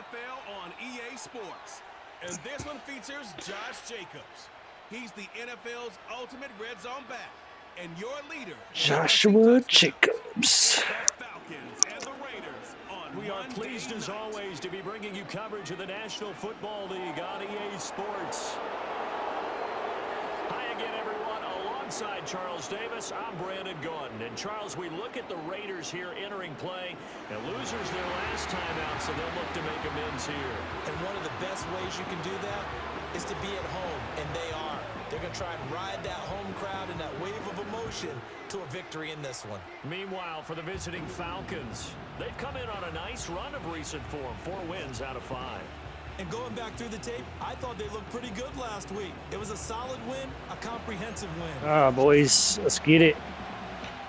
NFL on EA Sports. And this one features Josh Jacobs. He's the NFL's ultimate red zone back. And your leader, Joshua Jacobs. Falcons and the Raiders on We are pleased as always to be bringing you coverage of the National Football League on EA Sports. Hi again, everyone. Alongside Charles Davis, I'm Brandon Gordon. And Charles, we look at the Raiders here entering play, and losers their last time out, so they'll look to make amends here. And one of the best ways you can do that is to be at home, and they are. They're going to try and ride that home crowd and that wave of emotion to a victory in this one. Meanwhile, for the visiting Falcons, they've come in on a nice run of recent form, 4 wins out of 5. And going back through the tape, I thought they looked pretty good last week. It was a solid win, a comprehensive win. All right, boys, let's get it.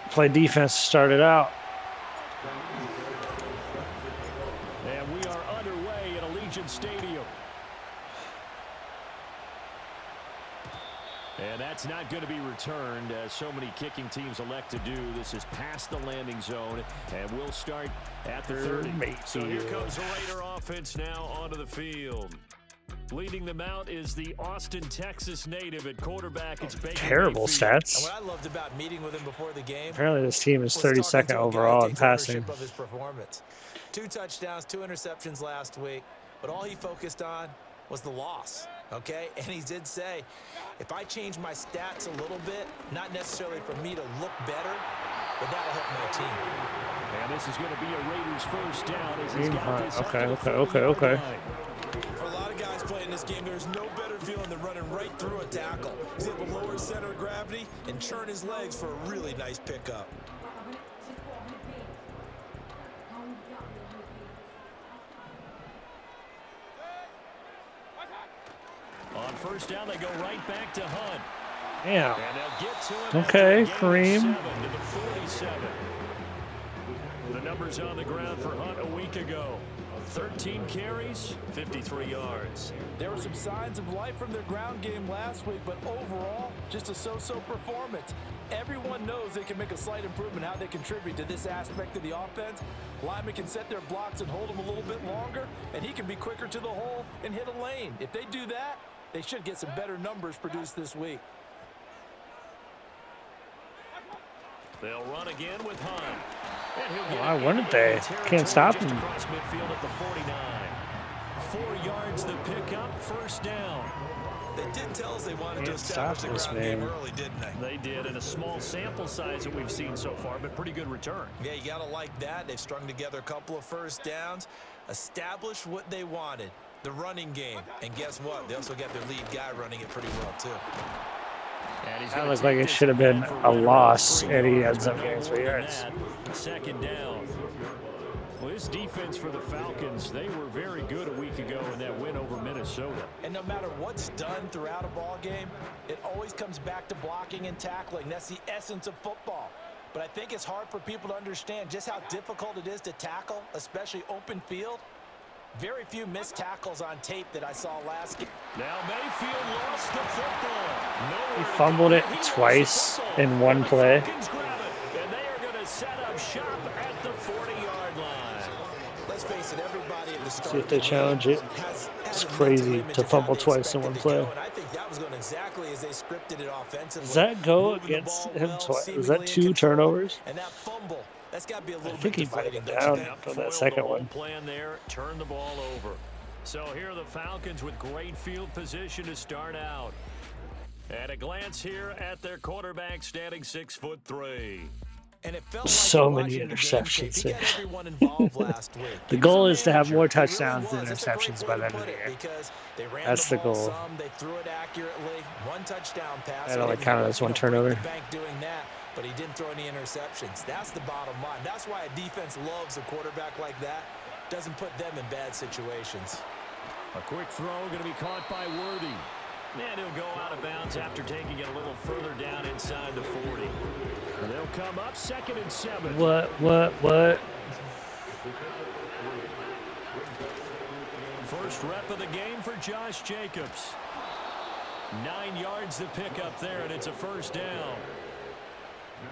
Play defense to start it out. And we are underway at Allegiant Stadium. And that's not going to be returned, as so many kicking teams elect to do. This is past the landing zone, and we'll start at the 30. So here comes the Raider offense now onto the field. Leading them out is the Austin, Texas native at quarterback. It's Baker Terrible Mayfield. stats. And what I loved about meeting with him before the game, Apparently this team is 32nd overall in passing. of his performance. 2 touchdowns, 2 interceptions last week, but all he focused on was the loss, okay? And he did say, if I change my stats a little bit, not necessarily for me to look better, but that'll help my team. And this is going to be a Raiders first down as he's got this Okay. For a lot of guys playing this game, there's no better feeling than running right through a tackle. He's able to lower his center of gravity and churn his legs for a really nice pickup. On first down, they go right back to Hunt. Yeah. And they'll get to it. Okay, after a Kareem. gain of 7 to the 47. The numbers on the ground for Hunt a week ago. 13 carries, 53 yards. There were some signs of life from their ground game last week, but overall, just a so-so performance. Everyone knows they can make a slight improvement how they contribute to this aspect of the offense. Linemen can set their blocks and hold them a little bit longer, and he can be quicker to the hole and hit a lane. If they do that, they should get some better numbers produced this week. They'll run again with Hunt. Why wouldn't they? Can't stop him. Across midfield at the 49. 4 yards the pickup, first down. They did tell us they wanted to Can't establish stop the this, ground game man. early, didn't they? They did, in a small sample size that we've seen so far, but pretty good return. Yeah, you got to like that. They've strung together a couple of first downs, established what they wanted, the running game. And guess what? They also got their lead guy running it pretty well, too. That looked like it should have been a loss, and he ends up getting 3 yards. Second down. Well, this defense for the Falcons, they were very good a week ago in that win over Minnesota. And no matter what's done throughout a ball game, it always comes back to blocking and tackling. That's the essence of football. But I think it's hard for people to understand just how difficult it is to tackle, especially open field. Very few missed tackles on tape that I saw last game. Now Mayfield lost the football. He fumbled it twice in one play. Falcons grab it, and they are going to set up shop at the 40-yard line. Let's face it, everybody at the start See if they challenge it. It's crazy to fumble twice in one play. And I think that was going exactly as they scripted it offensively. Does that go against him twice? Is that 2 turnovers? And that fumble, that's got to be a little I think he bit might have deflating, been don't you down think? for that second one. Plan there, turn the ball over. So here are the Falcons with great field position to start out. At a glance here at their quarterback, standing 6'3". And it felt So like many watching the game interceptions tape. He got there. everyone involved last week. The He goal was is a to have manager. more He really touchdowns than was. That's a great interceptions way by to the end of put the it, year. because they ran That's the ball goal. some, they threw it accurately. 1 touchdown pass. That only He didn't, counted as one break turnover. the bank doing that, but he didn't throw any interceptions. That's the bottom line. That's why a defense loves a quarterback like that. Doesn't put them in bad situations. A quick throw going to be caught by Worthy. And he'll go out of bounds after taking it a little further down inside the 40. And they'll come up 2nd and 7. What? First rep of the game for Josh Jacobs. 9 yards to pick up there, and it's a first down.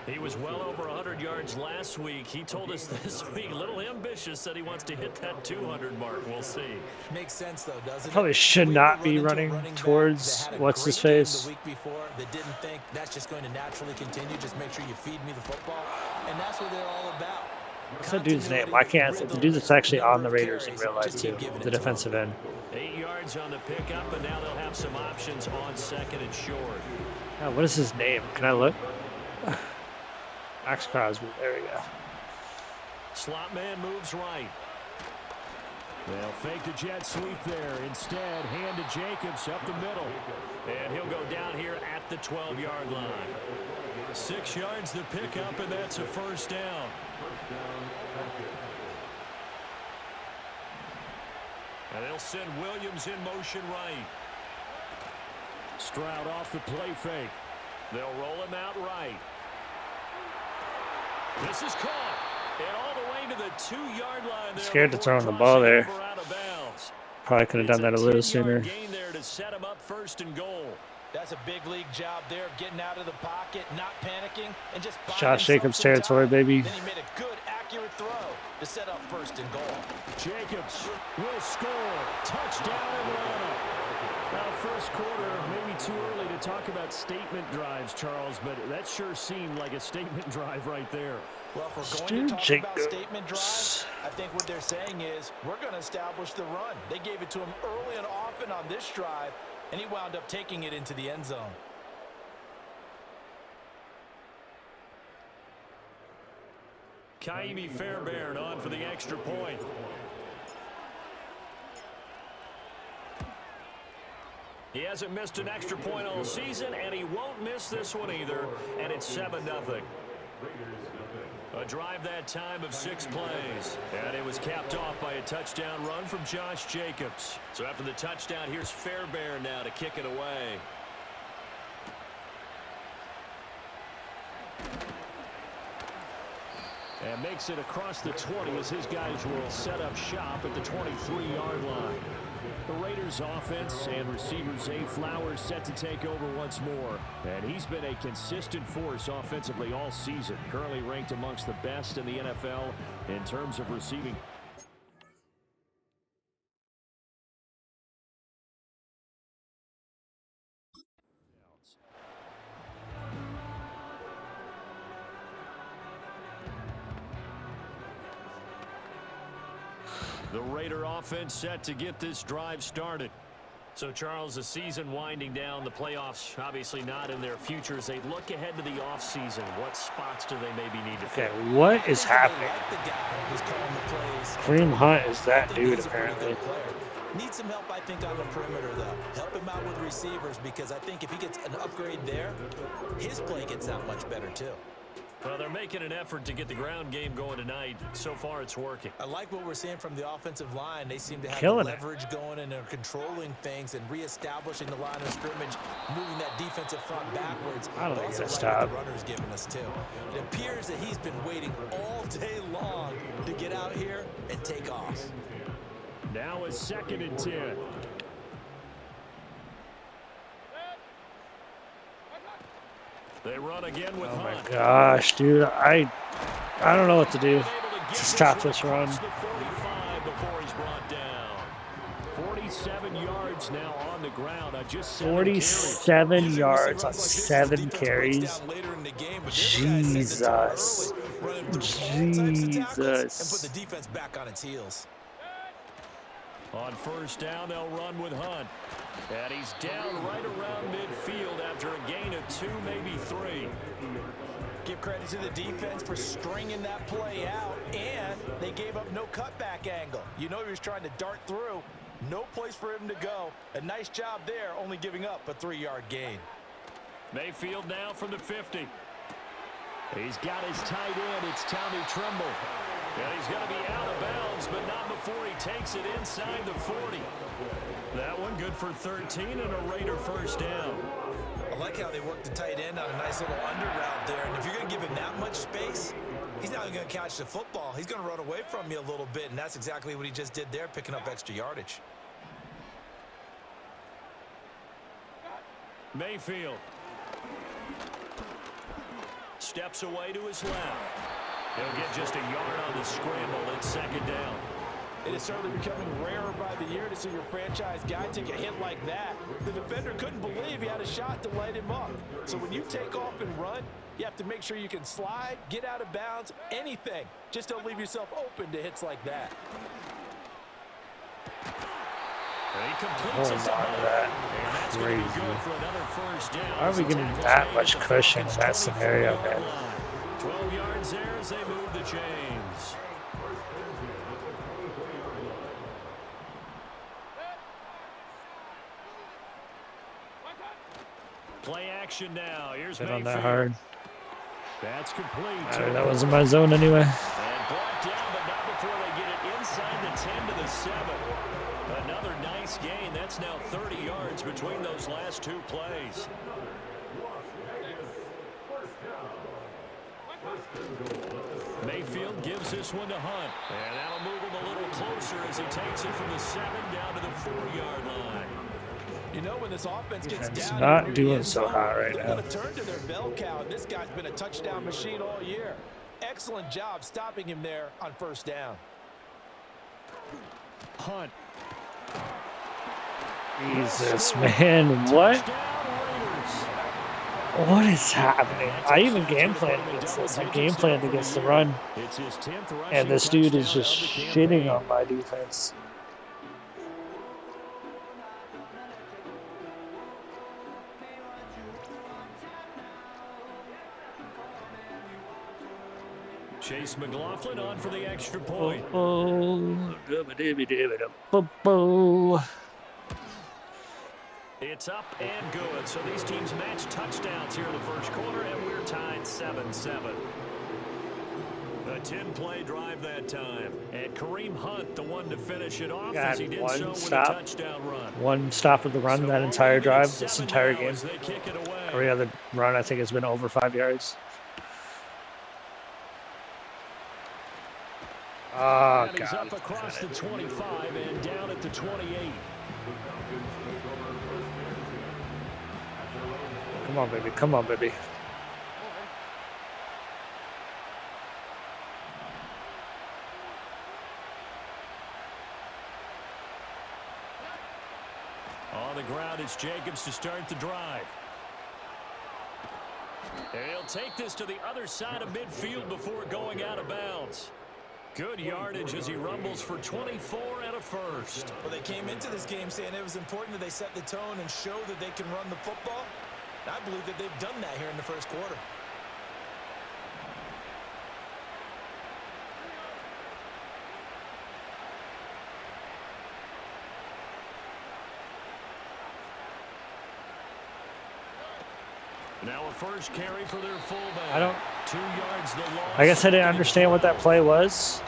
He was well over 100 yards last week. He told us this week, a little ambitious, that he wants to hit that 200 mark. We'll see. Makes sense, though, doesn't it? Probably should not be running towards what's his face. The week before, they didn't think that's just going to naturally continue. Just make sure you feed me the football, and that's what they're all about. What's that dude's name? I can't say. The dude that's actually on the Raiders in real life too. The defensive end. 8 yards on the pickup, and now they'll have some options on second and short. Oh, what is his name? Can I look? Max Crosby. There we go. Slot man moves right. They'll fake the jet sweep there. Instead, hand to Jacobs up the middle. And he'll go down here at the 12-yard line. 6 yards to pick up, and that's a first down. And they'll send Williams in motion right. Stroud off the play fake. They'll roll him out right. This is caught. And all the way to the 2-yard line. Scared to throw in the ball there. Probably could have done that a little sooner. Gain there to set him up first and goal. That's a big league job there of getting out of the pocket, not panicking, and just Josh Jacobs territory, baby. Then he made a good, accurate throw to set up first and goal. Jacobs will score. Touchdown Atlanta. Now, first quarter, maybe too early to talk about statement drives, Charles, but that sure seemed like a statement drive right there. Well, if we're going to talk about statement drives, I think what they're saying is we're going to establish the run. They gave it to him early and often on this drive, and he wound up taking it into the end zone. Kaimi Fairbairn on for the extra point. He hasn't missed an extra point all season, and he won't miss this one either, and it's 7-0. A drive that time of 6 plays, and it was capped off by a touchdown run from Josh Jacobs. So after the touchdown, here's Fairbairn now to kick it away. And makes it across the 20 as his guys will set up shop at the 23-yard line. The Raiders offense and receiver Zay Flowers set to take over once more. And he's been a consistent force offensively all season. Currently ranked amongst the best in the NFL in terms of receiving. The Raider offense set to get this drive started. So, Charles, the season winding down, the playoffs obviously not in their future. As they look ahead to the offseason, what spots do they maybe need to fill? Okay, what is happening? Kareem Hunt is that dude, apparently. Needs some help, I think, on the perimeter, though. Help him out with receivers, because I think if he gets an upgrade there, his play gets that much better, too. Well, they're making an effort to get the ground game going tonight. So far, it's working. I like what we're seeing from the offensive line. They seem to have the leverage going, and they're controlling things and reestablishing the line of scrimmage, moving that defensive front backwards. I don't think also that's like stop. what the runner's giving us, too. It appears that he's been waiting all day long to get out here and take off. Now a 2nd and 10. They run again with Hunt. Oh my gosh, dude. I don't know what to do to stop this run. 47 yards now on the ground. 47 yards on 7 carries. Jesus. Jesus. Put the defense back on its heels. On first down, they'll run with Hunt. And he's down right around midfield after a gain of 2, maybe 3. Give credit to the defense for stringing that play out, and they gave up no cutback angle. You know he was trying to dart through. No place for him to go. A nice job there, only giving up a 3-yard gain. Mayfield now from the 50. He's got his tight end. It's Tommy Tremble. And he's going to be out of bounds, but not before he takes it inside the 40. That one good for 13 and a Raider first down. I like how they worked the tight end on a nice little under route there. And if you're going to give him that much space, he's not going to catch the football. He's going to run away from you a little bit, and that's exactly what he just did there, picking up extra yardage. Mayfield. steps away to his left. He'll get just a yard on the scramble. It's second down. It is certainly becoming rarer by the year to see your franchise guy take a hit like that. The defender couldn't believe he had a shot to light him up. So when you take off and run, you have to make sure you can slide, get out of bounds, anything. Just don't leave yourself open to hits like that. He completes it to that. and that's going to be good for another first down. Why are we getting that much cushion in that scenario, man? 12 yards there as they move the chains. Play action now. Here's Been on Mayfield. that hard. That's complete. That wasn't my zone anyway. And brought down, but not before they get it inside the 10 to the 7. Another nice gain. That's now 30 yards between those last two plays. Mayfield gives this one to Hunt. And that'll move him a little closer as he takes it from the 7 down to the 4-yard line. You know, when this offense gets It's down, not doing so hot right they're now. going to turn to their bell cow. And this guy's been a touchdown machine all year. Excellent job stopping him there on first down. Hunt. Jesus, man, what? What is happening? I even game planned against this. I game planned against the run. And this dude is just shitting on my defense. Chase McLaughlin on for the extra point. It's up and good. So these teams match touchdowns here in the first quarter, and we're tied 7-7. A 10-play drive that time. And Kareem Hunt, the one to finish it off, as he did so with a touchdown run. One stop of the run that entire drive, this entire game. They kick it away. Every other run, I think, has been over 5 yards. Oh, and he's God. up across the 25 and down at the 28. Come on, baby. Come on, baby. On the ground, it's Jacobs to start the drive. He'll take this to the other side of midfield before going out of bounds. Good yardage as he rumbles for 24 and a first. Well, they came into this game saying it was important that they set the tone and show that they can run the football. And I believe that they've done that here in the first quarter. Now a first carry for their fullback. I don't. 2 yards the loss. I guess I didn't understand what that play was.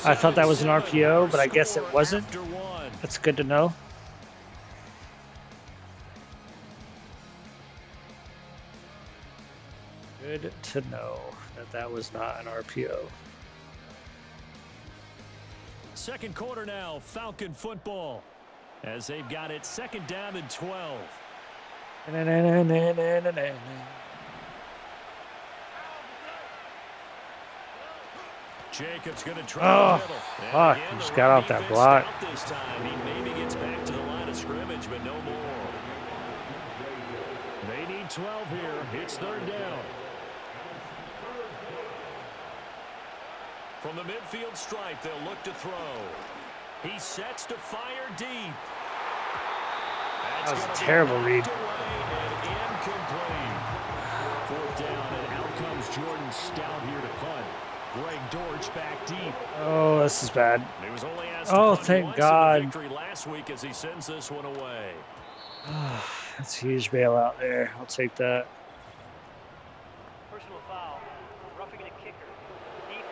I thought that was an RPO, but I guess it wasn't. That's good to know. Good to know that that was not an RPO. Second quarter now, Falcon football. As they've got it second down and 12. Jacobs going to try the middle. Fuck, he just got off that block. This time. He maybe gets back to the line of scrimmage, but no more. They need 12 here. It's third down. From the midfield stripe, they'll look to throw. He sets to fire deep. That was a terrible read. Incomplete. Fourth down, and out comes Jordan Stout here to punt. Greg Dortch back deep. Oh, this is bad. He was only asked to Oh, punt thank once God. in the victory last week as he sends this one away. That's a huge bailout there. I'll take that. Personal foul. Roughing a kicker. Defense.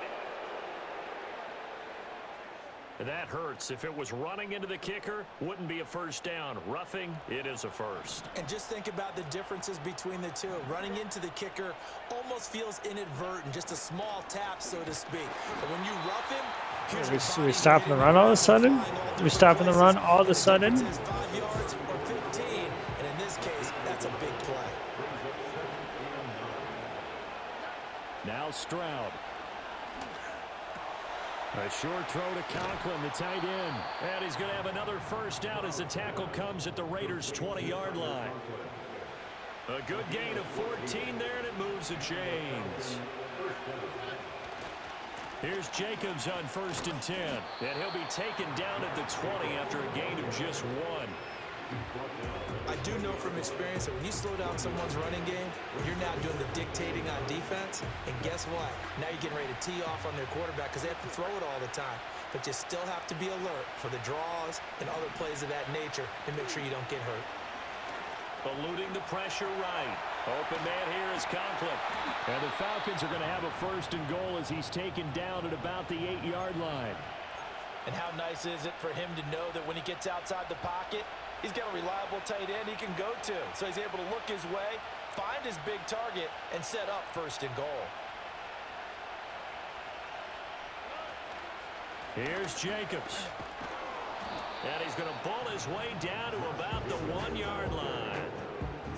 That hurts. If it was running into the kicker, wouldn't be a first down. Roughing, it is a first. And just think about the differences between the two. Running into the kicker almost feels inadvertent, just a small tap, so to speak. But when you rough him, We stopping the run all of a sudden? We stopping the run all of a sudden? 5 yards or 15, and in this case, that's a big play. now Stroud. A short throw to Conklin, the tight end. And he's going to have another first down as the tackle comes at the Raiders' 20-yard line. A good gain of 14 there, and it moves the chains. Here's Jacobs on 1st and 10. And he'll be taken down at the 20 after a gain of just 1. I do know from experience that when you slow down someone's running game, you're now doing the dictating on defense. And guess what? Now you're getting ready to tee off on their quarterback because they have to throw it all the time. But you still have to be alert for the draws and other plays of that nature and make sure you don't get hurt. Eluding the pressure right. Open man here is Conklin. And the Falcons are going to have a 1st and goal as he's taken down at about the 8-yard line. And how nice is it for him to know that when he gets outside the pocket, he's got a reliable tight end he can go to. So he's able to look his way, find his big target, and set up 1st and goal. Here's Jacobs. And he's going to bull his way down to about the 1-yard line.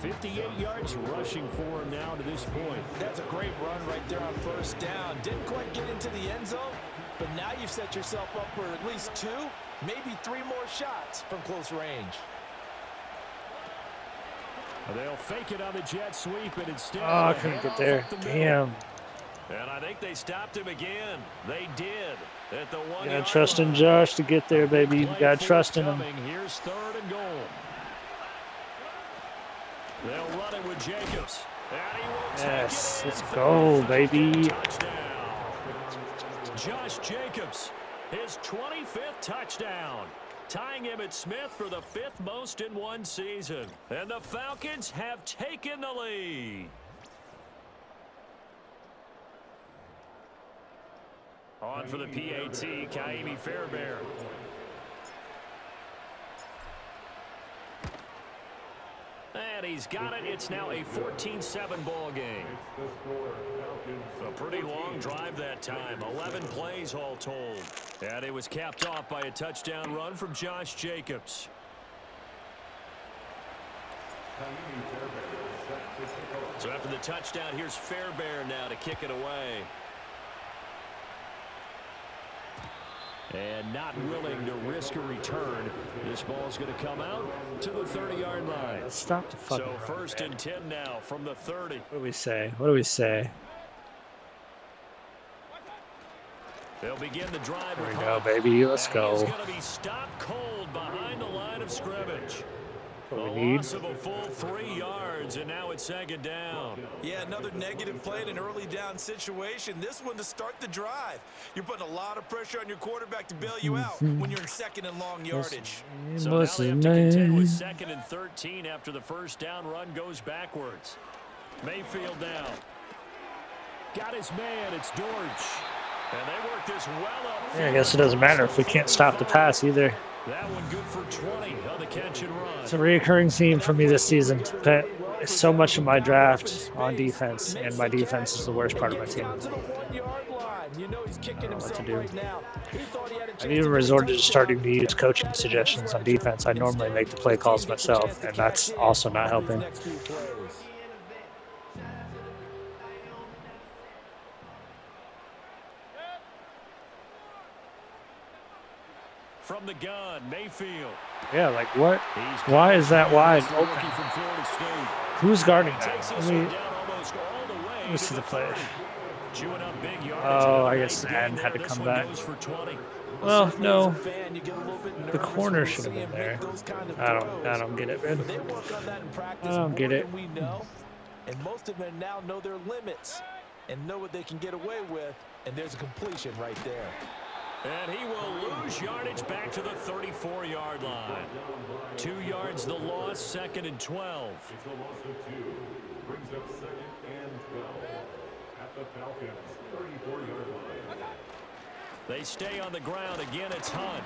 58 yards rushing for him now to this point. That's a great run right there on 1st down. Didn't quite get into the end zone, but now you've set yourself up for at least 2, maybe 3 more shots from close range. They'll fake it on the jet sweep, and instead Oh, I couldn't get there. Damn. And I think they stopped him again. They did. At the 1-yard Gotta trust in Josh to get there, baby. You gotta trust in him. Here's 3rd and goal. They'll run it with Jacobs. And he will Yes, take it in let's for go, the baby. touchdown. Josh Jacobs, his 25th touchdown, tying him at Smith for the 5th most in one season. And the Falcons have taken the lead. On for the PAT, Kaimi Fairbairn. And he's got it. It's now a 14-7 ball game. A pretty long drive that time. 11 plays all told. And it was capped off by a touchdown run from Josh Jacobs. So after the touchdown, here's Fairbairn now to kick it away. And not willing to risk a return. This ball's going to come out to the 30-yard line. Let's stop the fucking So run, 1st man. and 10 now from the 30. What do we say? What do we say? They'll begin the drive. There we with go, Hunt. baby. Let's And go. He's going to be stopped cold behind the line of scrimmage. What A we need. loss of a full 3 yards, and now it's 2nd down. Yeah, another negative play in an early down situation. This one to start the drive. You're putting a lot of pressure on your quarterback to bail you out when you're in 2nd and long yardage. So now they have to contend with 2nd and 13 after the 1st down run goes backwards. Mayfield down. Got his man. It's Dortch. And they work this well up. Yeah, I guess it doesn't matter if we can't stop the pass either. That one good for 20 on the catch and run. It's a reoccurring theme for me this season. But so much of my draft on defense, and my defense is the worst part of my team. I don't know what to do. I've even resorted to starting to use coaching suggestions on defense. I normally make the play calls myself, and that's also not helping. From the gun, Mayfield. Yeah, like what? Why is that wide open? From Florida State. Who's guarding that? Takes this one down almost all the way. Let me see the play. Chewing up big yardage. Oh, I Another guess nice Madden gain had to there. come This one back. goes for 20. Well, no. The corner should have been there. I don't get it, man. I don't get it. And most of them now know their limits and know what they can get away with. And there's a completion right there. And he will lose yardage back to the 34-yard line. 2 yards the loss, 2nd and 12. It's a loss of 2. Brings up 2nd and 12 at the Falcons' 34-yard line. They stay on the ground. Again, it's Hunt.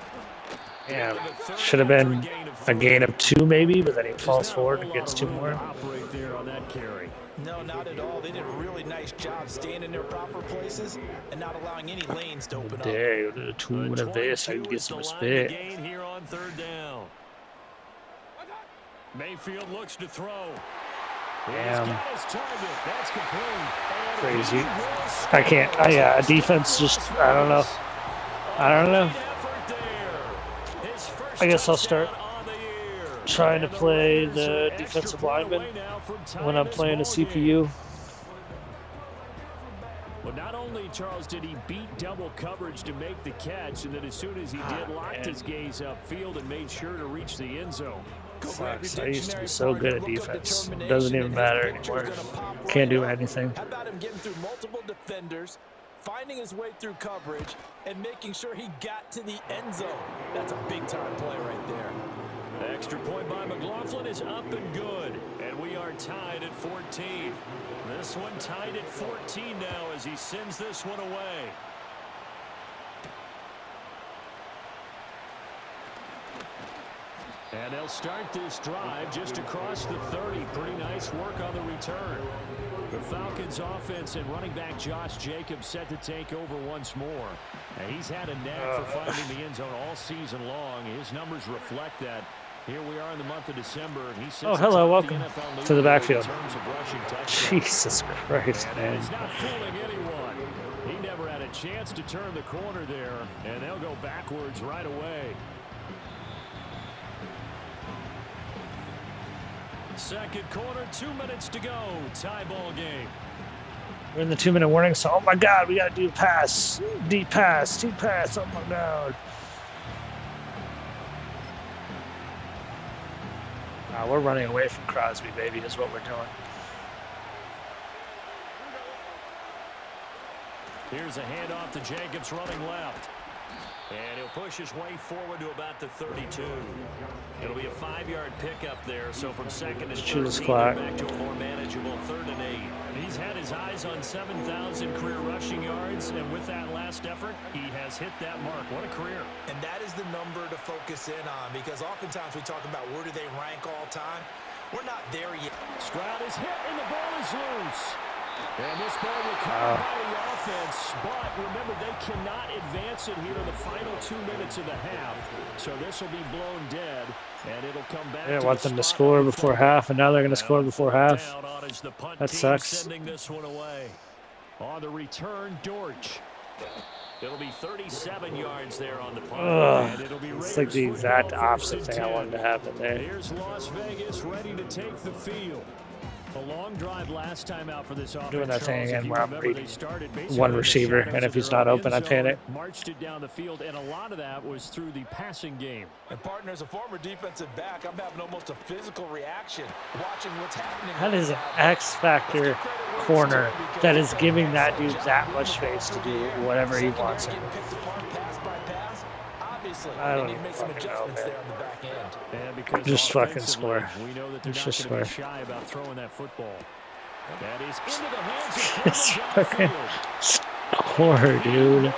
Yeah, should have been a gain of 2 maybe, but then he falls forward and gets 2 more. Operate there on that carry. No, not at all. They did a really nice job staying in their proper places and not allowing any lanes to open up. Dang, the 2 of this, I can get some respect. Gain here on 3rd down. Mayfield looks to throw. Damn. That's complete. Crazy. I can't. Yeah, defense just, I don't know. I guess I'll start trying to play the defensive lineman when I'm playing a CPU. Well, not only, Charles, did he beat double coverage to make the catch, and then as soon as he did, locked his gaze upfield and made sure to reach the end zone. Sucks. I used to be so good at defense. It doesn't even matter anymore. Can't do anything. How about him getting through multiple defenders, finding his way through coverage, and making sure he got to the end zone? That's a big-time play right there. Extra point by McLaughlin is up and good, and we are tied at 14. This one tied at 14 now as he sends this one away. And they'll start this drive just across the 30. Pretty nice work on the return. The Falcons offense and running back Josh Jacobs set to take over once more. And he's had a knack for finding the end zone all season long. His numbers reflect that. Here we are in the month of December. And he Oh, hello, welcome to the backfield. Jesus Christ, man. And he's not fooling anyone. He never had a chance to turn the corner there, and they'll go backwards right away. Second quarter, 2 minutes to go. Tie ball game. We're in the 2-minute warning, so oh my God, we got to do a pass. Deep pass, oh my God. We're running away from Crosby, baby, is what we're doing. Here's a handoff to Jacobs running left. And he'll push his way forward to about the 32. It'll be a 5-yard pickup there, so from second and 13 back to a more manageable 3rd and 8. He's had his eyes on 7,000 career rushing yards, and with that last effort, he has hit that mark. What a career. And that is the number to focus in on, because oftentimes we talk about where do they rank all time. We're not there yet. Stroud is hit, and the ball is loose. And this ball recovered by the offense, but remember, they cannot advance it here in the final 2 minutes of the half. So this will be blown dead, and it'll come back. I didn't want them to score before half, and now they're going to score before half. That sucks. Sending this one away. On the return, Dortch. It'll be 37 yards there on the punt. Ugh, And it'll be it's like the exact opposite thing I wanted to happen there. Here's Las Vegas ready to take the field. A long drive last time out for this offense. Doing that thing again where I'm reading one one receiver, and if he's not open, I panic. Marched it down the field, and a lot of that was through the passing game. And partner, as a former defensive back, I'm having almost a physical reaction watching what's happening. That is an X factor corner that is giving that dude that much space to do whatever he wants him. I don't even fucking know, man. Just fucking score. We know that they're Just not score. going to be shy about throwing that football. That is into the hands of Just Kevin fucking score, dude.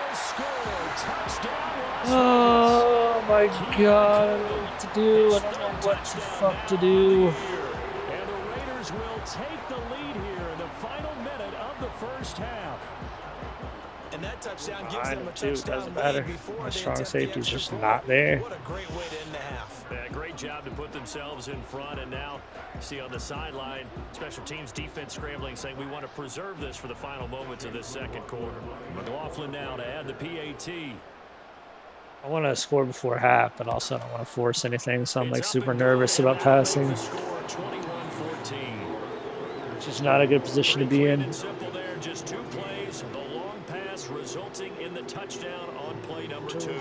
Oh my God, I don't know what to do. I don't know what the fuck to do. And the Raiders will take the lead here in the final minute of the first half. And that touchdown gives them a Dude, touchdown doesn't matter. lead before My they strong attempt the safety's extra just point. not there. What a great way to end the half. Yeah, great job to put themselves in front, and now you see on the sideline, special teams defense scrambling, saying we want to preserve this for the final moments of this second quarter. McLaughlin now to add the PAT. I want to score before half, but also I don't want to force anything, so I'm like super nervous about passing. The score 21-14. Which is not a good position to be in. Simple there, just 2 plays, the long pass resulting in the touchdown on play number 2.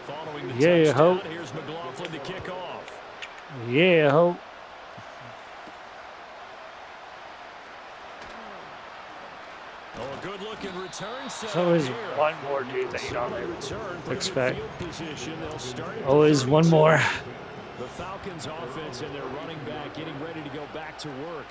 Following the Yeah, touchdown, hope. here's McLaughlin to kick off. Yeah, hope. Oh, a good-looking return. There's always here. one more dude that you don't Return, put him in expect. field position. They'll start at the Always one 32. more. The Falcons offense and their running back getting ready to go back to work.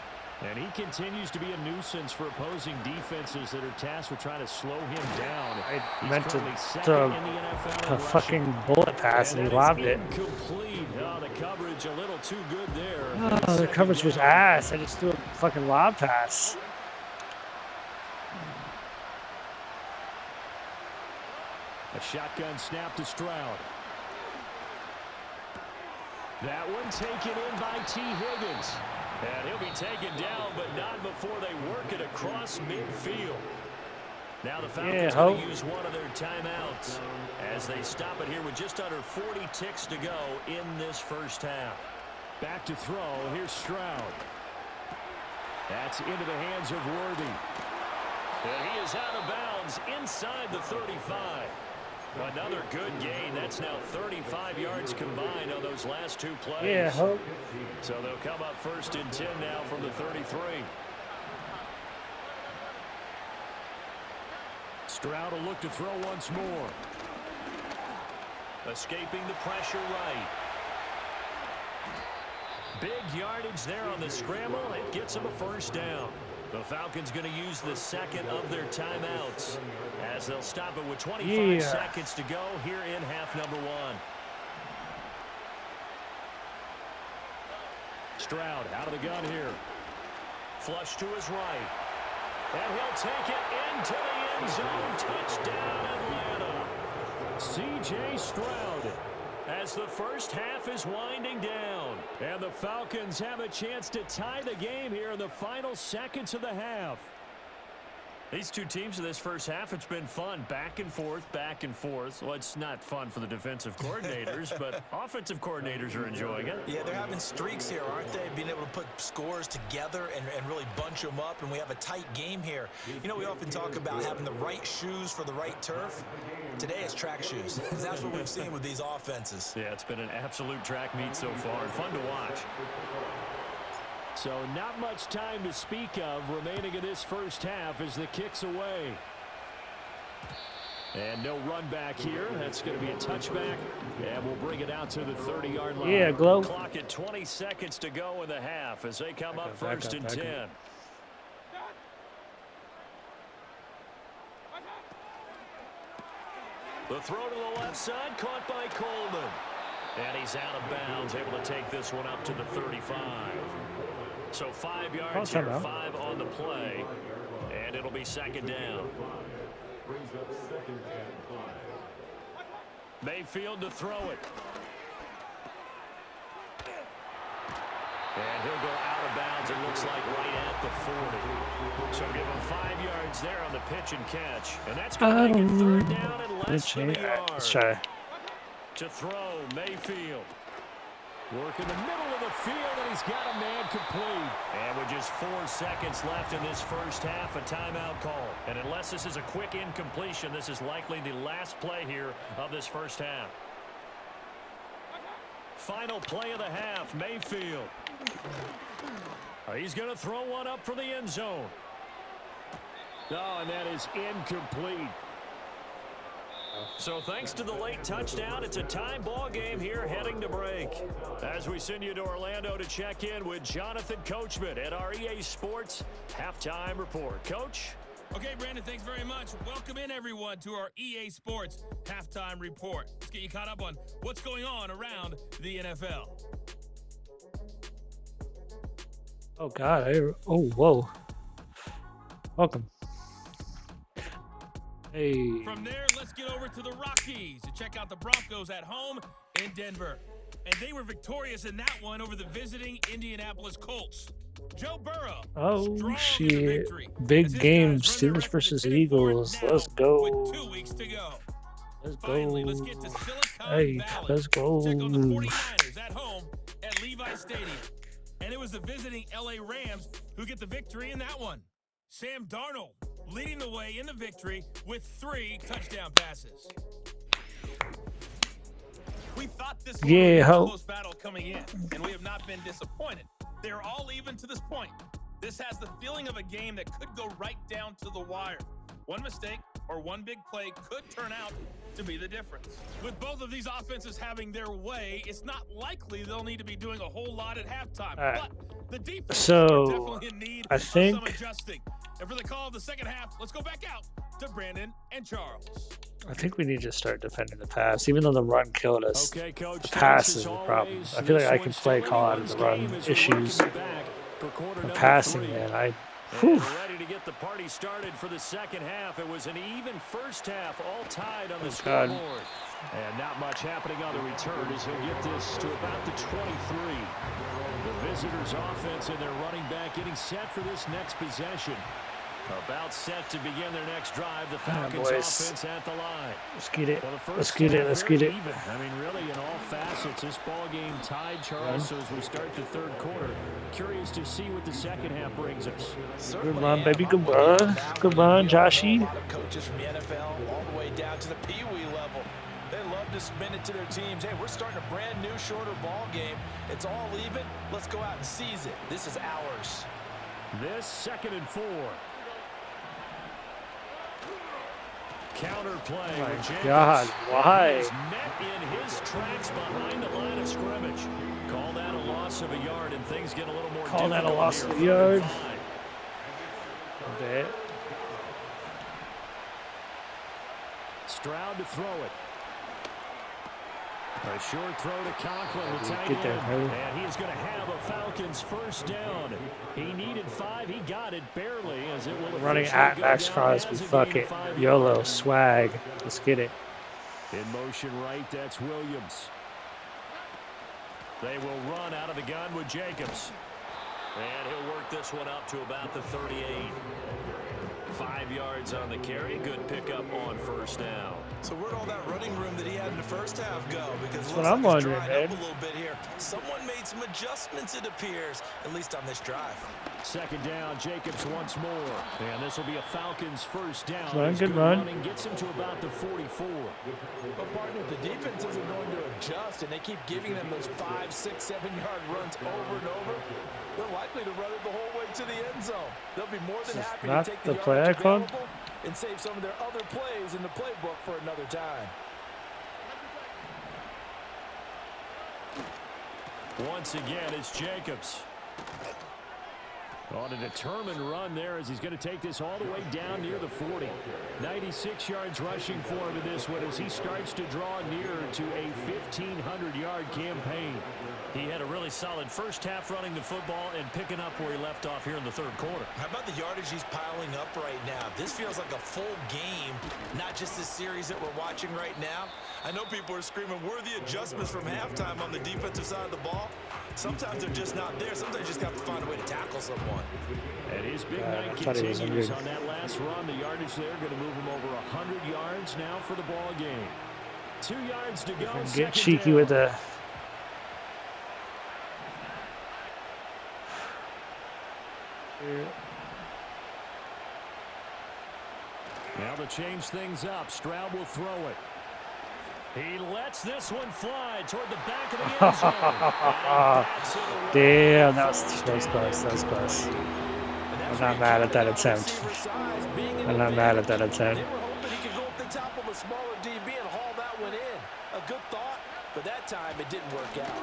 And he continues to be a nuisance for opposing defenses that are tasked with trying to slow him down. I He's meant to currently second throw in the NFL a in fucking rushing. bullet pass and he lobbed it. Incomplete. Oh, the coverage a little too good there. Oh, the coverage was ass. I just threw a fucking lob pass. A shotgun snap to Stroud. That one taken in by T. Higgins. And he'll be taken down, but not before they work it across midfield. Now the Falcons going to use one of their timeouts as they stop it here with just under 40 ticks to go in this first half. Back to throw. Here's Stroud. That's into the hands of Worthy. And he is out of bounds inside the 35. Another good gain. That's now 35 yards combined on those last two plays. Yeah, hope. So they'll come up 1st and 10 now from the 33. Stroud will look to throw once more. Escaping the pressure right. Big yardage there on the scramble. It gets him a first down. The Falcons going to use the second of their timeouts as they'll stop it with 25 seconds to go here in half number 1. Stroud out of the gun here. Flush to his right. And he'll take it into the end zone. Touchdown, Atlanta. C.J. Stroud as the first half is winding down. And the Falcons have a chance to tie the game here in the final seconds of the half. These two teams in this first half, it's been fun. Back and forth, back and forth. Well, it's not fun for the defensive coordinators, but offensive coordinators are enjoying it. Yeah, they're having streaks here, aren't they? Being able to put scores together and really bunch them up, and we have a tight game here. You know, we often talk about having the right shoes for the right turf. Today it's track shoes. That's what we've seen with these offenses. Yeah, it's been an absolute track meet so far, and fun to watch. So not much time to speak of remaining in this first half as the kick's away. And no run back here. That's going to be a touchback. And we'll bring it out to the 30-yard line. Yeah, Glow. Clock at 20 seconds to go in the half as they come up 1st and 10. The throw to the left side, caught by Coleman. And he's out of bounds, able to take this one up to the 35. So 5 yards here, 5 on the play, and it'll be second down. Brings up 2nd and 5. Mayfield to throw it. And he'll go out of bounds, it looks like right at the 40. So give him 5 yards there on the pitch and catch. And that's going to make it 3rd down and less than a yard. Let's try. To throw, Mayfield. Work in the middle of the field, and he's got a man complete. And with just 4 seconds left in this first half, a timeout call. And unless this is a quick incompletion, this is likely the last play here of this first half. Final play of the half, Mayfield. He's going to throw one up for the end zone. Oh, and that is incomplete. So thanks to the late touchdown, it's a tie ball game here heading to break. As we send you to Orlando to check in with Jonathan Coachman at our EA Sports Halftime Report. Coach? Okay, Brandon, thanks very much. Welcome in, everyone, to our EA Sports Halftime Report. Let's get you caught up on what's going on around the NFL. Oh, God. Whoa. Welcome. Hey. From there, let's get over to the Rockies to check out the Broncos at home in Denver. And they were victorious in that one over the visiting Indianapolis Colts. Joe Burrow. Oh, shit. Big game. Steelers versus Eagles. Let's go. With 2 weeks to go. Let's Finally, go. let's get to Silicon Hey, Valley. let's go. Check on the 49ers at home at Levi Stadium. And it was the visiting LA Rams who get the victory in that one. Sam Darnold leading the way in the victory with 3 touchdown passes. We thought this was a close battle coming in, and we have not been disappointed. They're all even to this point. This has the feeling of a game that could go right down to the wire. One mistake or one big play could turn out to be the difference. With both of these offenses having their way, it's not likely they'll need to be doing a whole lot at halftime. But the defense are definitely in need of some adjusting. And for the call of the second half, let's go back out to Brandon and Charles. I think we need to start defending the pass. Even though the run killed us, Okay, Coach, the pass is the problem. I feel like I can play call out of the run issues. The passing, man, And ready to get the party started for the second half. It was an even first half, all tied on the scoreboard. And not much happening on the return as he'll get this to about the 23. The visitors' offense and their running back getting set for this next possession. About set to begin their next drive. The Falcons offense at the line. Let's get it. Well, Let's get it. Let's get it. even. I mean, really, in all facets, this ball game tied, Charles. So as we start the third quarter, curious to see what the second half brings us. Good run, baby. Good run. Good run, Joshy. A lot of coaches from the NFL all the way down to the Pee-wee level. They love to spin it to their teams. Hey, we're starting a brand new, shorter ball game. It's all even. Let's go out and seize it. This is ours. This 2nd and 4. Counter play. Oh my with Jacobs. God, why? He's met in his tracks behind the line of scrimmage. Call that a loss of a yard, and things get a little more Call that a difficult loss here. of a yard. 3rd and 5. Okay. Stroud to throw it. A short throw to Conklin, the tight Get there, end. Harry. And he's going to have a Falcons first down. He needed 5. He got it barely, as it will Running officially at go Max down Crosby. as a Fuck gain it. of 5 YOLO. yards. Swag. Let's get it. In motion right, that's Williams. They will run out of the gun with Jacobs. And he'll work this one up to about the 38. 5 yards on the carry. Good pickup on first down. So where'd all that running room that he had in the first half go? Because That's it what looks I'm like it's wondering, dried man. up a little bit here. Someone made some adjustments, it appears, at least on this drive. 2nd down, Jacobs once more. And this will be a Falcons first down. Run, His good run. running gets him to about the 44. But partner, the defense isn't going to adjust, and they keep giving them those 5, 6, 7-yard runs over and over. They're likely to run it the whole way to the end zone. They'll be more than This is happy not to take the the play yardage icon? available and save some of their other plays in the playbook for another time. Once again, it's Jacobs. On a determined run there as he's going to take this all the way down near the 40. 96 yards rushing for him in this one as he starts to draw nearer to a 1,500-yard campaign. He had a really solid first half running the football and picking up where he left off here in the third quarter. How about the yardage he's piling up right now? This feels like a full game, not just this series that we're watching right now. I know people are screaming, where are the adjustments from halftime on the defensive side of the ball? Sometimes they're just not there. Sometimes you just have to find a way to tackle someone. And his big I night thought he was continues injured. on that last run. The yardage there going to move him over 100 yards now for the ball game. 2 yards to go. Get cheeky with the. Now to change things up, Stroud will throw it. He lets this one fly toward the back of the end zone. And backs it away. Damn, that was close. That was close. I'm not mad at that attempt. I'm not mad at that attempt. They were hoping he could go up the top of a smaller DB and haul that one in. A good thought, but that time it didn't work out.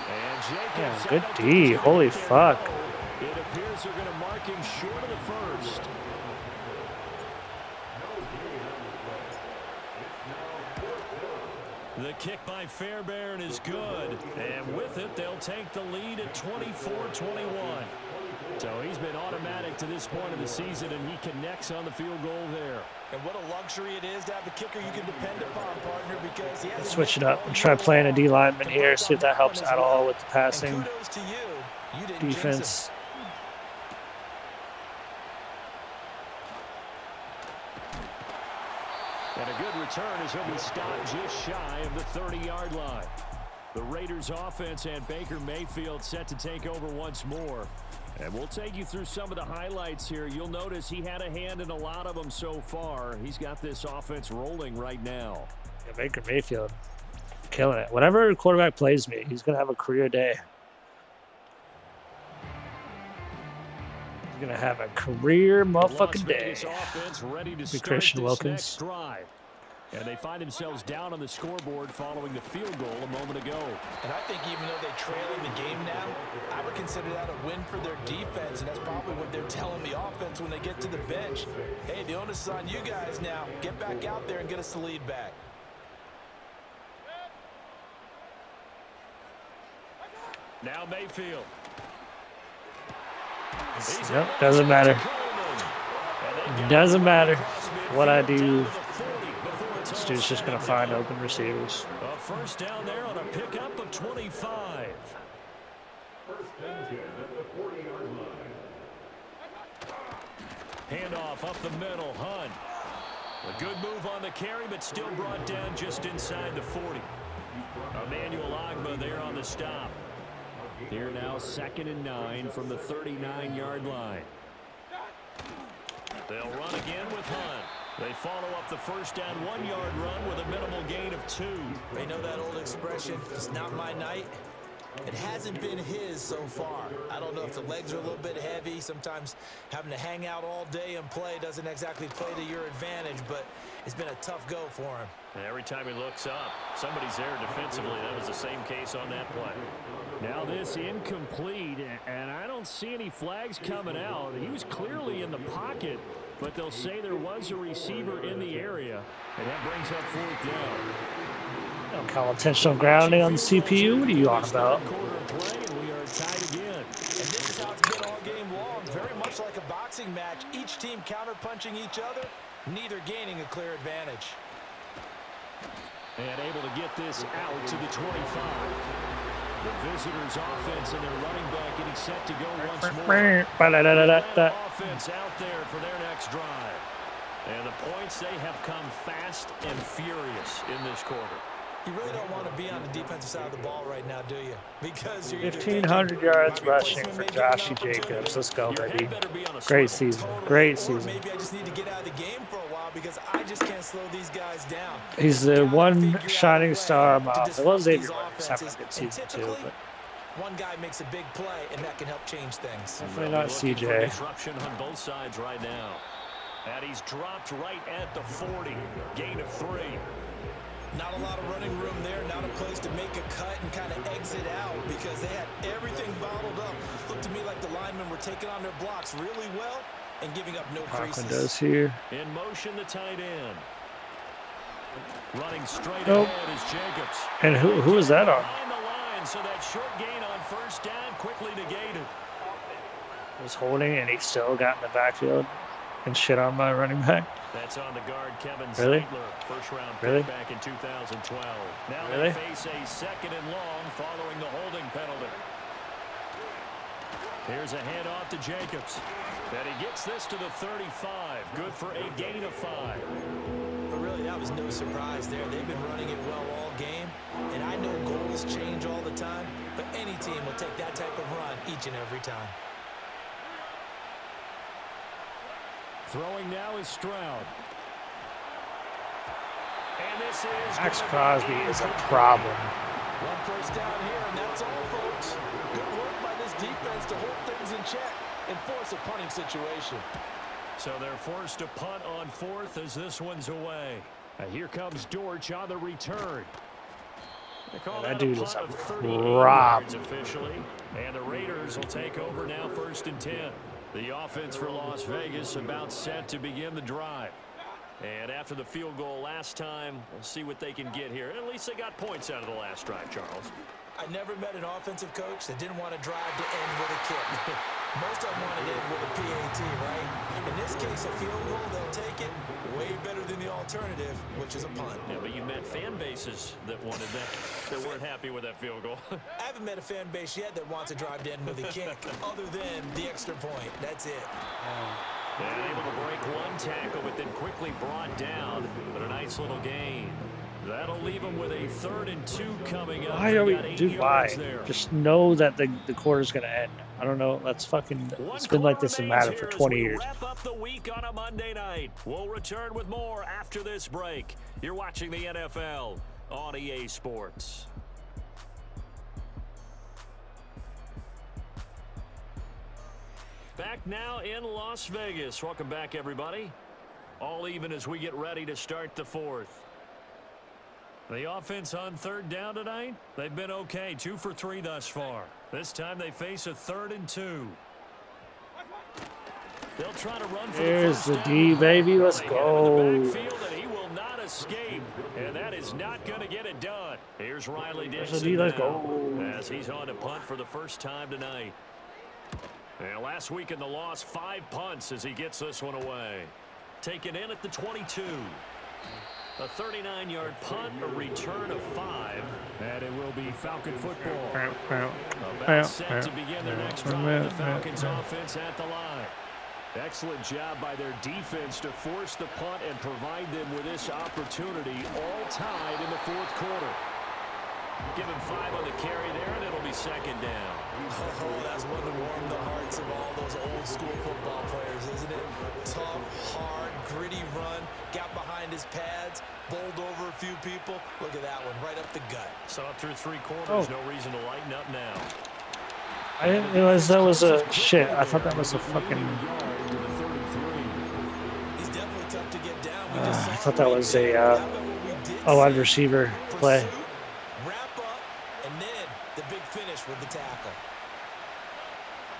And Jacobs Yeah, good out D. to the Holy second fuck. row. It appears they're going to mark him short of the first. The kick by Fairbairn is good. And with it, they'll take the lead at 24-21. So he's been automatic to this point of the season, and he connects on the field goal there. And what a luxury it is to have a kicker you can depend upon, partner, because he Let's switch it up and try playing a D lineman here. See if that helps at all with the passing kudos to you. You didn't jinx defense. And a good return as he'll be stopped just shy of the 30-yard line. The Raiders offense and Baker Mayfield set to take over once more. And we'll take you through some of the highlights here. You'll notice he had a hand in a lot of them so far. He's got this offense rolling right now. Yeah, Baker Mayfield killing it. Whenever quarterback plays me, he's going to have a career day. He's going to have a career motherfucking day. Offense ready to Be start Christian this Wilkins. next drive. And they find themselves down on the scoreboard following the field goal a moment ago. And I think even though they trail in the game now, I would consider that a win for their defense, and that's probably what they're telling the offense when they get to the bench. Hey, the onus is on you guys now. Get back out there and get us the lead back. Now Mayfield. Nope, doesn't matter. Doesn't matter what I do. This dude's just going to find open receivers. A first down there on a pickup of 25. First and 10 at the 40-yard line. Handoff up the middle, Hunt. A good move on the carry, but still brought down just inside the 40. Emmanuel Agba there on the stop. Here now, 2nd and 9 from the 39-yard line. They'll run again with Hunt. They follow up the first down 1-yard run with a minimal gain of 2. They know that old expression, it's not my night. It hasn't been his so far. I don't know if the legs are a little bit heavy. Sometimes having to hang out all day and play doesn't exactly play to your advantage, but it's been a tough go for him. And every time he looks up, somebody's there defensively. That was the same case on that play. Now this incomplete, and I don't see any flags coming out. He was clearly in the pocket, but they'll say there was a receiver in the area, and that brings up 4th down. Don't call intentional grounding on the CPU. What are you on about? We are tied again. And this is how it's been all game long. Very much like a boxing match. Each team counter-punching each other, neither gaining a clear advantage. And able to get this out to the 25. The visitors' offense and their running back getting set to go once more. Offense out there for their next drive. And the points, they have come fast and furious in this quarter. You really don't want to be on the defensive side of the ball right now, do you? Because you're 1,500 yards rushing for Joshy Jacobs. Let's go, baby. Great season. Great season. Maybe I just need to get out of the game for a while because I just can't slow these guys down. He's the one shining star of my offense. Well, Xavier Rhodes having a good season too, but one guy makes a big play, and that can help change things. definitely not CJ. Disruption on both sides right now. And he's dropped right at the 40. Gain of 3. Not a lot of running room there, not a place to make a cut and kind of exit out because they had everything bottled up. Looked to me like the linemen were taking on their blocks really well and giving up no creases. does here. In motion, the tight end. Running straight Nope. ahead is Jacobs. And who is that on? Behind the line, so that short gain on first down quickly negated. Was holding and he still got in the backfield and shit on my running back. That's on the guard, Kevin Really? Zeitler, first-round Really? pick back in 2012. Now Really? they face a 2nd and long following the holding penalty. Here's a handoff to Jacobs. And he gets this to the 35. Good for a gain of 5. But really, that was no surprise there. They've been running it well all game, and I know goals change all the time, but any team will take that type of run each and every time. Throwing now is Stroud. And this is Max Crosby is a problem. One first down here, and that's all, folks. Good work by this defense to hold things in check and force a punting situation. So they're forced to punt on 4th as this one's away. Here comes Dortch on the return. They call That that dude a is a punt of 38 prop. yards officially. And the Raiders will take over now 1st and 10. The offense for Las Vegas about set to begin the drive. And after the field goal last time, we'll see what they can get here. At least they got points out of the last drive, Charles. I never met an offensive coach that didn't want to drive to end with a kick. Most of them want to end with a PAT, right? In this case, a field goal, they'll take it. Way better than the alternative, which is a punt. Yeah, but you met fan bases that wanted that, that weren't happy with that field goal. I haven't met a fan base yet that wants to drive to end with a kick, other than the extra point. That's it. And able to break one tackle, but then quickly brought down. But a nice little gain. That'll leave them with a 3rd and 2 coming up. Why are we? Got 8 Dude, why? yards there. Just know that the quarter's gonna end. I don't know. That's fucking. It's been like this in Madden for 20 years. Wrap up the week on a Monday night. We'll return with more after this break. You're watching the NFL on EA Sports. Back now in Las Vegas. Welcome back, everybody. All even as we get ready to start the 4th. The offense on 3rd down tonight, they've been okay. 2 for 3 thus far. This time they face a 3rd and 2. They'll try to run for There's the the first D, down. baby. Let's They go. hit him in the backfield, and he will not escape. And that is not going to get it done. Here's Riley There's Dixon the D. Let's now, go. as he's on to punt for the first time tonight. And last week in the loss, 5 punts as he gets this one away. Taken in at the 22. A 39-yard punt, a return of 5. And it will be Falcon football. About set to begin their next drive. The Falcons offense at the line. Excellent job by their defense to force the punt and provide them with this opportunity, all tied in the fourth quarter. Give him 5 on the carry there, and it'll be second down. Oh, that's one to warm the hearts of all those old school football players, isn't it? Tough, hard, gritty run, got behind his pads, bowled over a few people. Look at that one, right up the gut. So up through 3 quarters, no reason to lighten up now. I didn't realize that was a shit. I thought that was a fucking. He's definitely tough to get down. I thought that was a wide receiver play. Wrap up, and then the big finish with the tackle.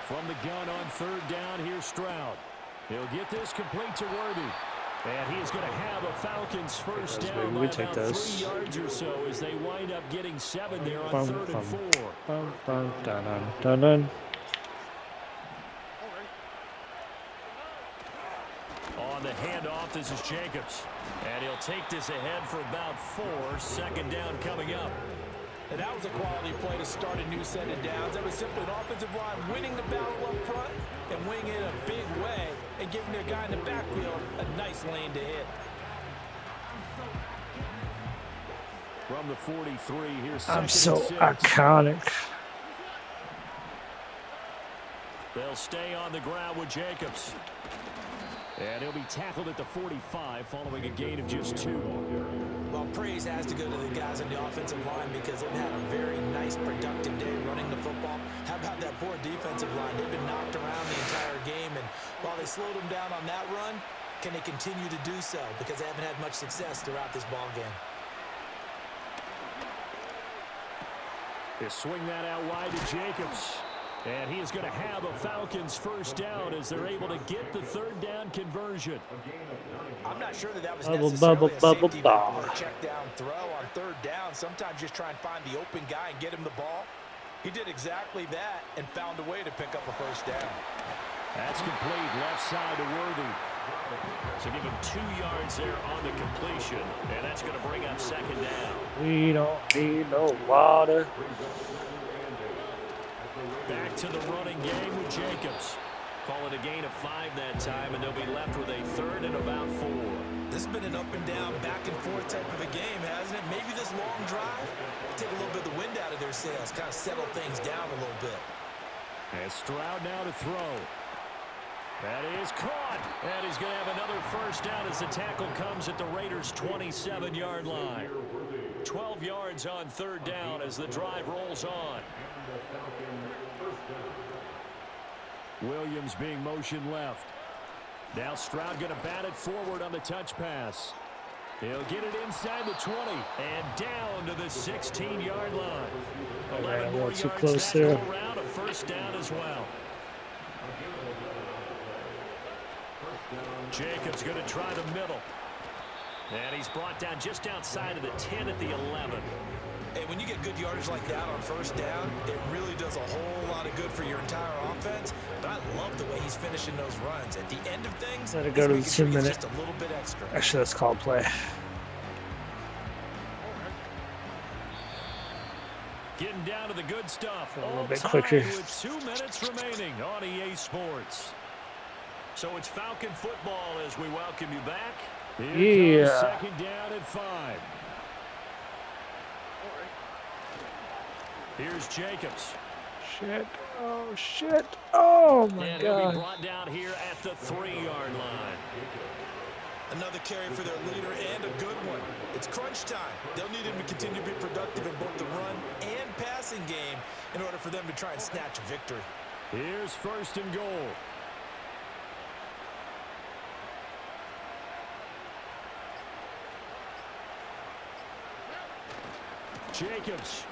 From the gun on 3rd down, here's Stroud. He'll get this complete to Worthy. And he's going to have a Falcons first down by about 3 yards or so as they wind up getting 7 there on 3rd and 4. On the handoff, this is Jacobs. And he'll take this ahead for about 4. 2nd down coming up. And that was a quality play to start a new set of downs. That was simply an offensive line winning the battle up front and winning it in a big way and giving their guy in the backfield a nice lane to hit. From the 43, here's I'm so iconic. They'll stay on the ground with Jacobs. And he'll be tackled at the 45 following a gain of just 2. Well, praise has to go to the guys on the offensive line because they've had a very nice, productive day running the football. How about that poor defensive line? They've been knocked around the entire game, and while they slowed them down on that run, can they continue to do so? Because they haven't had much success throughout this ball game. They swing that out wide to Jacobs. And he is going to have a Falcons first down as they're able to get the 3rd down conversion. I'm not sure that was necessarily a safety valve or a check down throw on 3rd down. Sometimes just try and find the open guy and get him the ball. He did exactly that and found a way to pick up a first down. That's complete left side to Worthy. So give him 2 yards there on the completion, and that's going to bring up 2nd down. We don't need no water. Back to the running game with Jacobs. Call it a gain of 5 that time, and they'll be left with a 3rd and about 4. This has been an up and down, back and forth type of a game, hasn't it? Maybe this long drive will take a little bit of the wind out of their sails, kind of settle things down a little bit. And Stroud now to throw. That is caught. And he's going to have another first down as the tackle comes at the Raiders' 27-yard line. 12 yards on 3rd down as the drive rolls on. Williams being motioned left. Now Stroud going to bat it forward on the touch pass. He'll get it inside the 20 and down to the 16-yard line. 11 more yards close that there. go around, a first down as well. Jacobs going to try the middle. And he's brought down just outside of the 10 at the 11. Hey, when you get good yardage like that on first down, it really does a whole lot of good for your entire offense. But I love the way he's finishing those runs. At the end of things, Let it go to the 2 minute. Just a little bit extra. Actually, that's called play. Getting down to the good stuff. A little All bit tied quicker. with 2 minutes remaining on EA Sports. So it's Falcon football as we welcome you back. Here comes 2nd down at 5. Here's Jacobs. Shit. Oh, shit. Oh, my And he'll be God. brought down here at the 3-yard line. Another carry for their leader and a good one. It's crunch time. They'll need him to continue to be productive in both the run and passing game in order for them to try and snatch a victory. Here's 1st and goal. Jacobs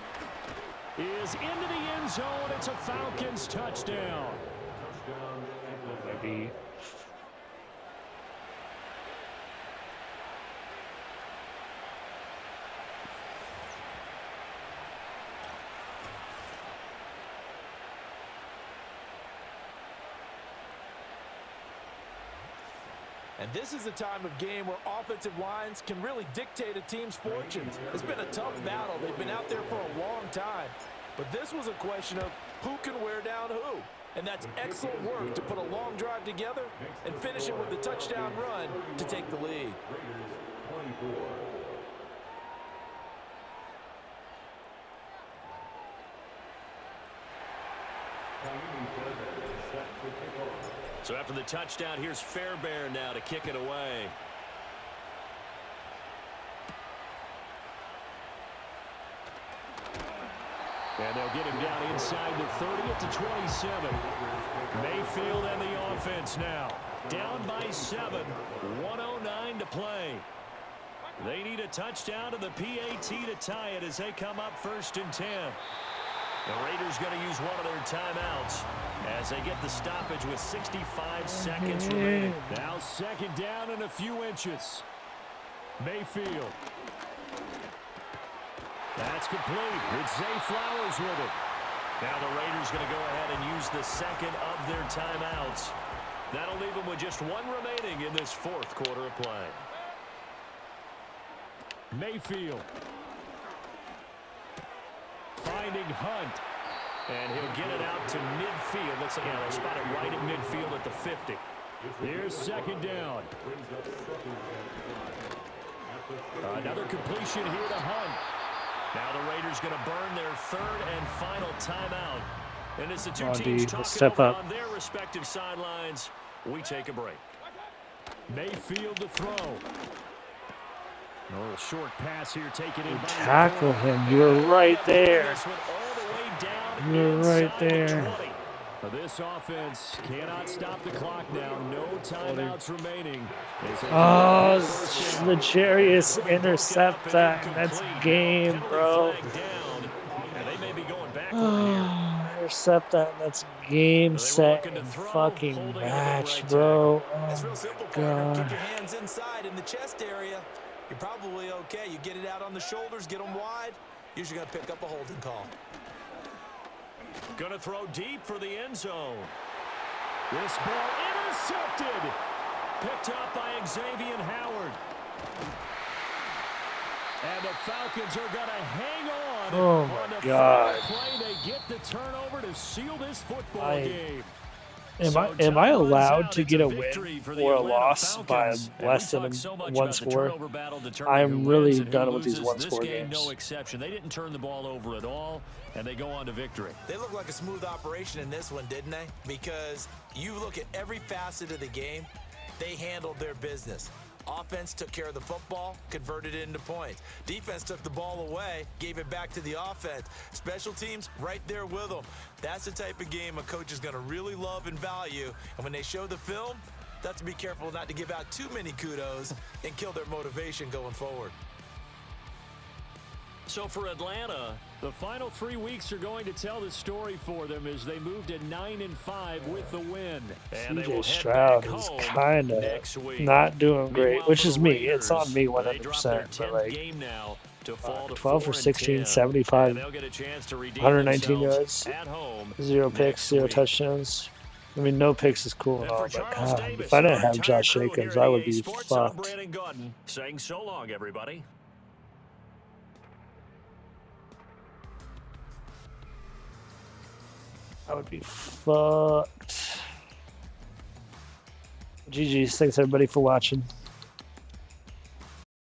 is into the end zone. It's a Falcons touchdown. Maybe. And this is a time of game where offensive lines can really dictate a team's fortunes. It's been a tough battle. They've been out there for a long time. But this was a question of who can wear down who. And that's excellent work to put a long drive together and finish it with a touchdown run to take the lead. So after the touchdown, here's Fairbairn now to kick it away. And they'll get him down inside the 30 at the 27. Mayfield and the offense now. Down by 7. 1:09 to play. They need a touchdown to the PAT to tie it as they come up 1st and 10. The Raiders going to use one of their timeouts as they get the stoppage with 65 seconds remaining. Now 2nd down and a few inches. Mayfield. That's complete. It's Zay Flowers with it. Now the Raiders going to go ahead and use the 2nd of their timeouts. That'll leave them with just 1 remaining in this 4th quarter of play. Mayfield. Finding Hunt. And he'll get it out to midfield. Looks like they'll spot it right at midfield at the 50. Here's 2nd down. Another completion here to Hunt. Now the Raiders going to burn their 3rd and final timeout. And as the two Oh, teams D, talk step over up. on their respective sidelines, we take a break. Mayfield to throw. A little short pass here taken in by Tackle him. You were right there. This one all the way down You were right inside the there. 20. This offense cannot stop the clock now. No timeouts remaining. Oh, Legarius intercept that. That's game, bro. And they may be going backward here. Oh, intercept that. That's game, set, and fucking match, bro. It's real Oh, simple, partner. Keep God. your hands inside in the chest area. You're probably okay. You get it out on the shoulders, get them wide. Usually going to pick up a holding call. Going to throw deep for the end zone. This ball intercepted. Picked up by Xavier Howard. And the Falcons are going to hang on. Oh, On my the God. final play, they get the turnover to seal this football game. Am I allowed to get a win or a loss by less than one score? I'm really done with these one-score games. No exception. They didn't turn the ball over at all, and they go on to victory. They looked like a smooth operation in this one, didn't they? Because you look at every facet of the game, they handled their business. Offense took care of the football, converted it into points. Defense took the ball away, gave it back to the offense. Special teams, right there with them. That's the type of game a coach is going to really love and value. And when they show the film, they have to be careful not to give out too many kudos and kill their motivation going forward. So for Atlanta, The final 3 weeks are going to tell the story for them as they move to 9-5 with the win. and they CJ will head Stroud back is home kind of next week. not doing great, Meanwhile, which for is the me. Raiders, It's on me they dropped their 100%. But 10th like game now to fall to 12 for 4-10. 16, 75, And they'll get a chance to redeem 119 themselves yards, at home 0 picks, next 0 week. touchdowns. I mean, no picks is cool and And all, for but Charles God, Davis, if I didn't our have entire Josh crew Jacobs, here at I would EA be Sports, I'm fucked. Brandon Gaudin saying so long, everybody. I would be fucked. GG's. Thanks everybody for watching.